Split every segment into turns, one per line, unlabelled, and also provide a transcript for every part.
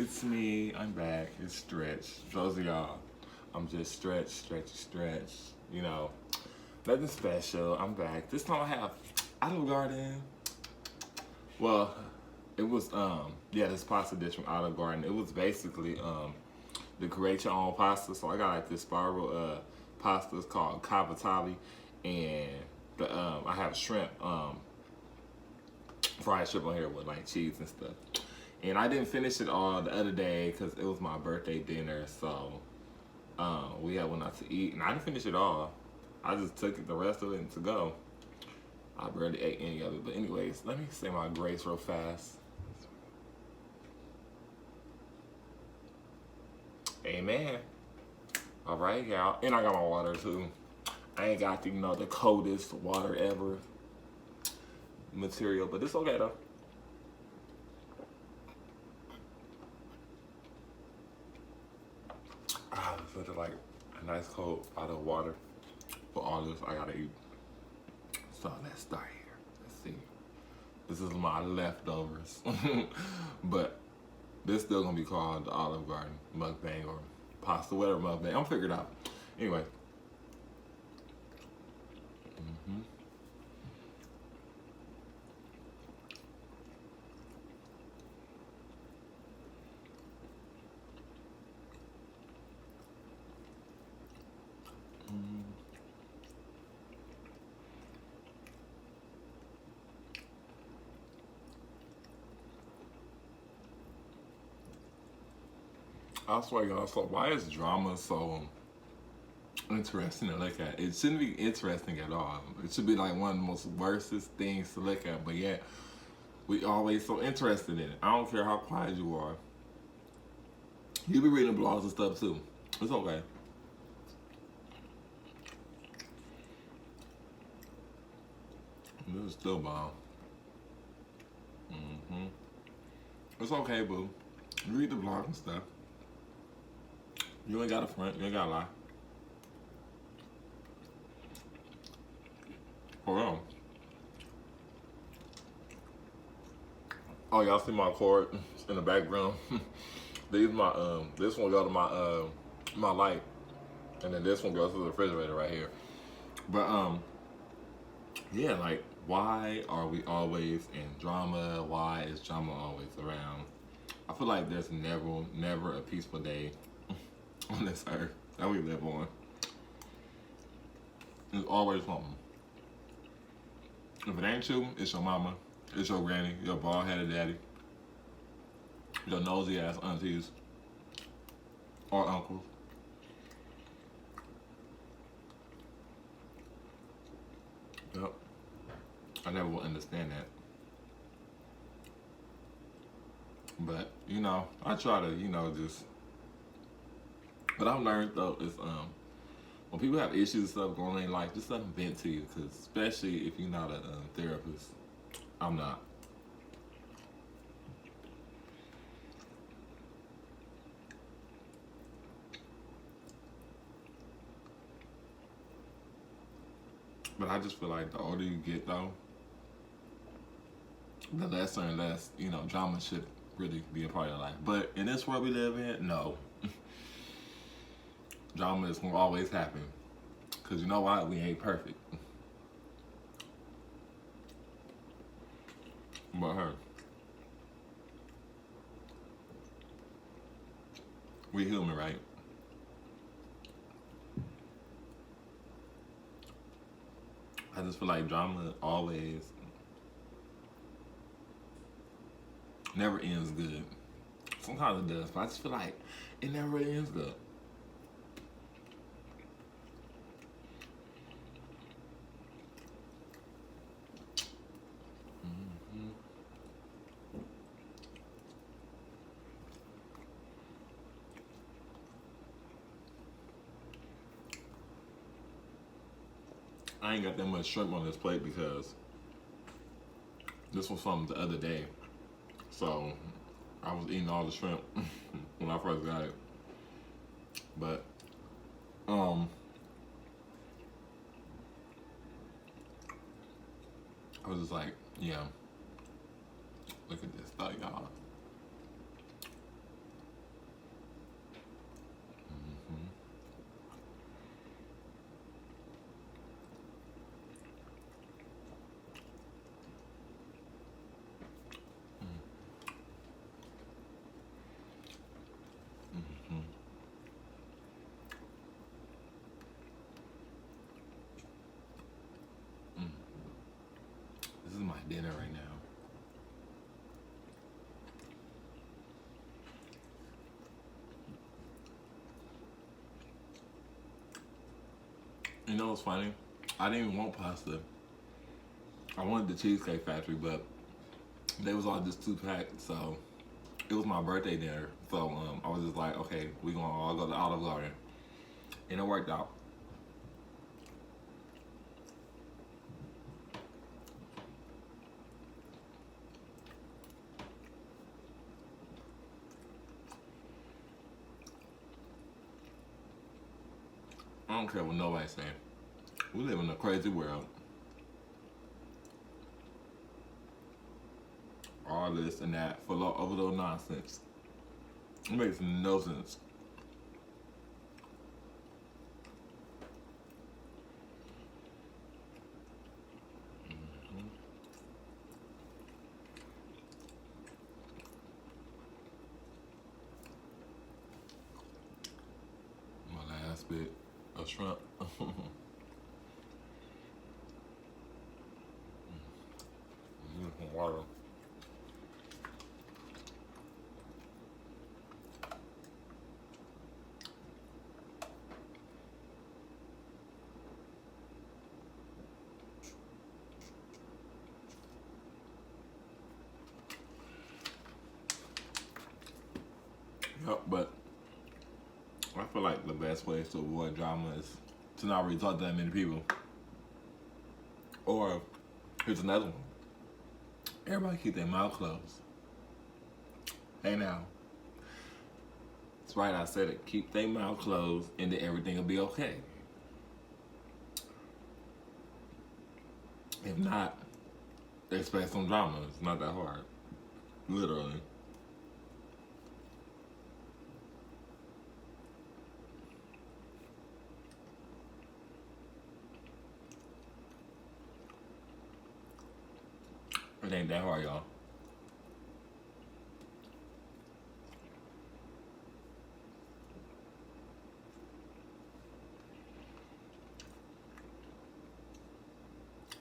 It's me. I'm back. It's Stretch. Those of y'all, I'm just stretch. You know, nothing special. I'm back. This time I have Olive Garden. Well, it was yeah, this pasta dish from Olive Garden. It was basically the create your own pasta. So I got like this spiral pasta. It's called cavatappi, and the I have shrimp fried shrimp on here with like cheese and stuff. And I didn't finish it all the other day because it was my birthday dinner. So we had one out to eat, and I didn't finish it all. I just took it, the rest of it to go. I barely ate any of it. But anyways, let me say my grace real fast. Amen. All right, y'all. And I got my water too. I ain't got the, you know, the coldest water ever material, but it's okay though. Such a, like a nice cold bottle of water for all this I gotta eat. So let's start here. Let's see. This is my leftovers, but this still gonna be called the Olive Garden mukbang or pasta, whatever mukbang. I'm figured out. Anyway. I swear, y'all. So why is drama so interesting to look at? It shouldn't be interesting at all. It should be like one of the most worstest things to look at. But yet, we always so interested in it. I don't care how quiet you are. You be reading blogs and stuff too. It's okay. This is still bomb. It's okay, boo. You read the blog and stuff. You ain't got a front. You ain't got to lie. For real. Oh, y'all see my cord in the background? These my this one go to my my light, and then this one goes to the refrigerator right here. But yeah, like, why are we always in drama? Why is drama always around? I feel like there's never a peaceful day on this earth that we live on. There's always something. If it ain't you, it's your mama, it's your granny, your bald-headed daddy, your nosy-ass aunties, or uncles. Yep. I never will understand that. But, you know, I try to, you know, just... But I've learned, though, is when people have issues and stuff going on in life, just let them vent to you. Because especially if you're not a therapist. I'm not. But I just feel like the older you get, though, the less and less, you know, drama should really be a part of your life. But in this world we live in, no. Drama is gonna always happen. Cause you know why? We ain't perfect. But her. We human, right? I just feel like drama always never ends good. Sometimes it does, but I just feel like it never ends good. I ain't got that much shrimp on this plate because this was from the other day. So I was eating all the shrimp when I first got it. But I was just like, yeah, look at this though, y'all. my dinner right now. You know what's funny? I didn't even want pasta. I wanted the Cheesecake Factory, but they was all just 2-pack, so it was my birthday dinner. So I was just like, okay, we gonna all go to Olive Garden, and it worked out. I don't care what nobody's saying. We live in a crazy world. All this and that for over little nonsense. It makes no sense. My last bit of shrimp. Water. Yep, but I feel like the best way to avoid drama is to not really talk to that many people. Or here's another one. Everybody keep their mouth closed. Hey now. That's right, I said it. Keep their mouth closed and then everything will be okay. If not, expect some drama. It's not that hard. Literally. It ain't that hard, y'all.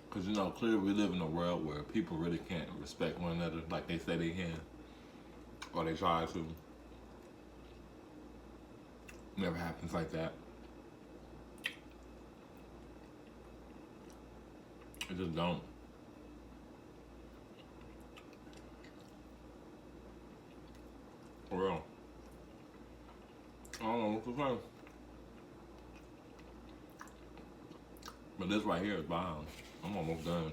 Because, you know, clearly we live in a world where people really can't respect one another like they say they can. Or they try to. Never happens like that. It just don't. For real. I don't know what to say. But this right here is bomb. I'm almost done.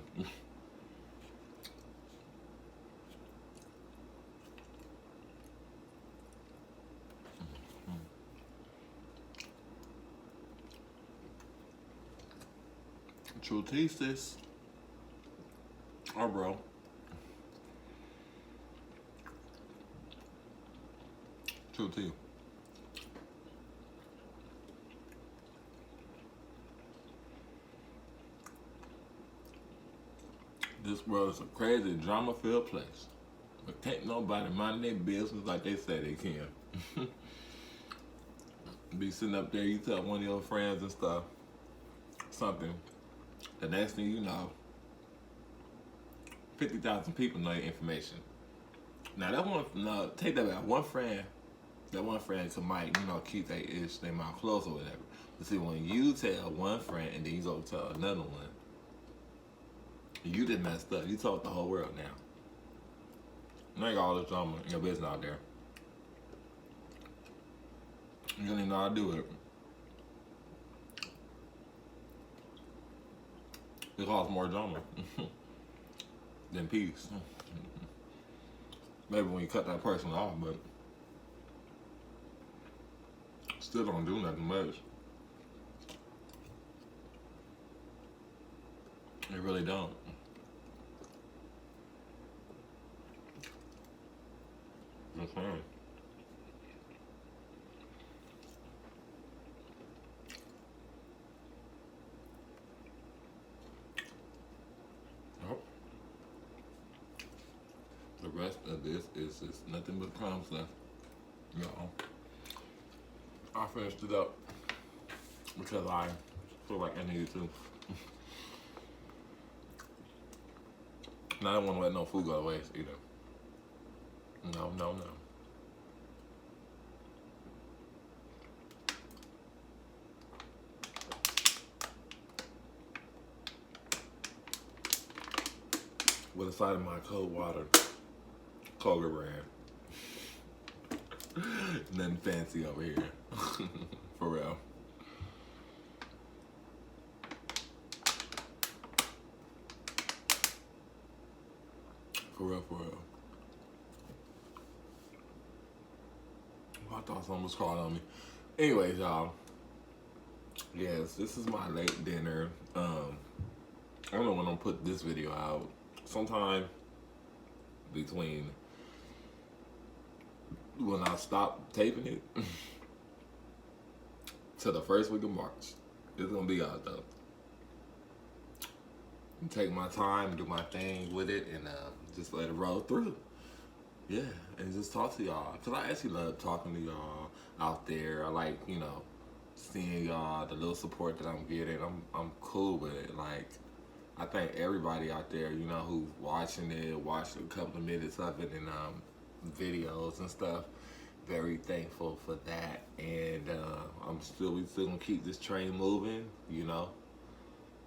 True tea, sis. Oh, bro. True tea. This world is a crazy, drama-filled place. But can't nobody mind their business like they say they can. Be sitting up there, you tell one of your friends and stuff, something. The next thing you know, 50,000 people know your information. Now that one, no, take that back. That one friend might, you know, keep their mouth closed or whatever. But see, when you tell one friend and then you go tell another one, you did messed up. You told the whole world now. Now you got all this drama in your business out there. You don't even know how to do it. It causes more drama than peace. Maybe when you cut that person off, but still don't do nothing much. They really don't. Just saying. Yep. The rest of this is just nothing but crumbs left. Y'all. I finished it up because I feel like I needed to. And I don't want to let no food go to waste either. No, no, no. With a side of my cold water, Kroger brand. Nothing fancy over here. For real. For real, for real. Oh, I thought someone was calling on me. Anyways, y'all. Yes, this is my late dinner. I don't know when I'm put this video out. Sometime between when I stop taping it to the first week of March. It's gonna be out though. Take my time, do my thing with it, and just let it roll through. Yeah, and just talk to y'all. Cause I actually love talking to y'all out there. I like, you know, seeing y'all, the little support that I'm getting. I'm cool with it. Like, I think everybody out there, you know, who's watching it, watched a couple of minutes of it and videos and stuff, very thankful for that. And we still gonna keep this train moving, you know.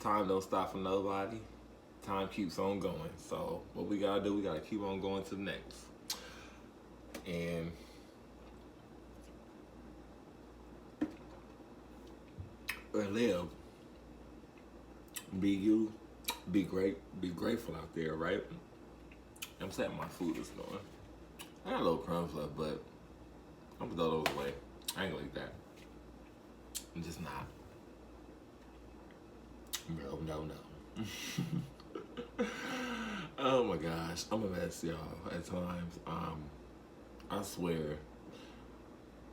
Time don't stop for nobody. Time keeps on going. So what we gotta do, we gotta keep on going to the next. And live. Be you. Be great. Be grateful out there, right? I'm sad my food is going. I got a little crumbs left, but I'm gonna throw those away. I ain't gonna eat that. I'm just not. No. Oh my gosh, I'm a mess, y'all. At times, I swear,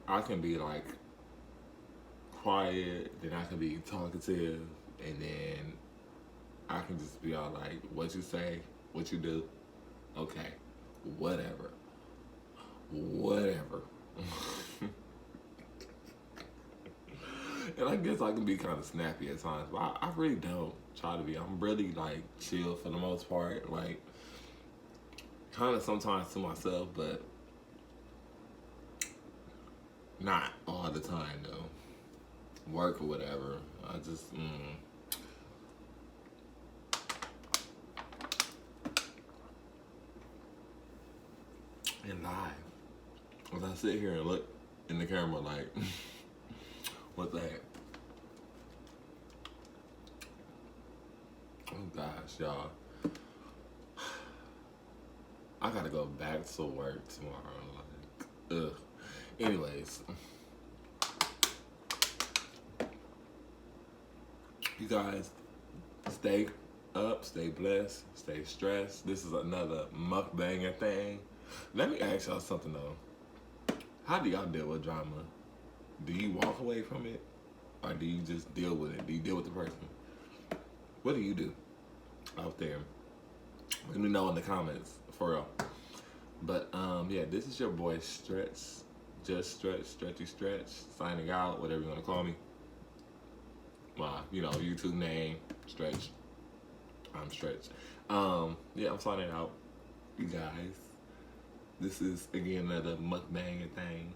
I can be like quiet, then I can be talkative, and then I can just be all like, what you say, what you do, okay, whatever. And I guess I can be kind of snappy at times, but I really don't try to be. I'm really like chill for the most part, like kind of sometimes to myself, but not all the time though. Work or whatever, I just and live. As I sit here and look in the camera like, what's that? Oh gosh, y'all. I gotta go back to work tomorrow. Like, ugh. Anyways. You guys, stay up, stay blessed, stay stressed. This is another mukbanging thing. Let me ask y'all something though. How do y'all deal with drama? Do you walk away from it? Or do you just deal with it? Do you deal with the person? What do you do out there? Let me know in the comments, for real. But yeah, this is your boy Stretch. Just Stretch, Stretchy Stretch, signing out, whatever you want to call me. My, you know, YouTube name, Stretch. I'm Stretch. Yeah, I'm signing out, you guys. This is, again, another mukbang thing.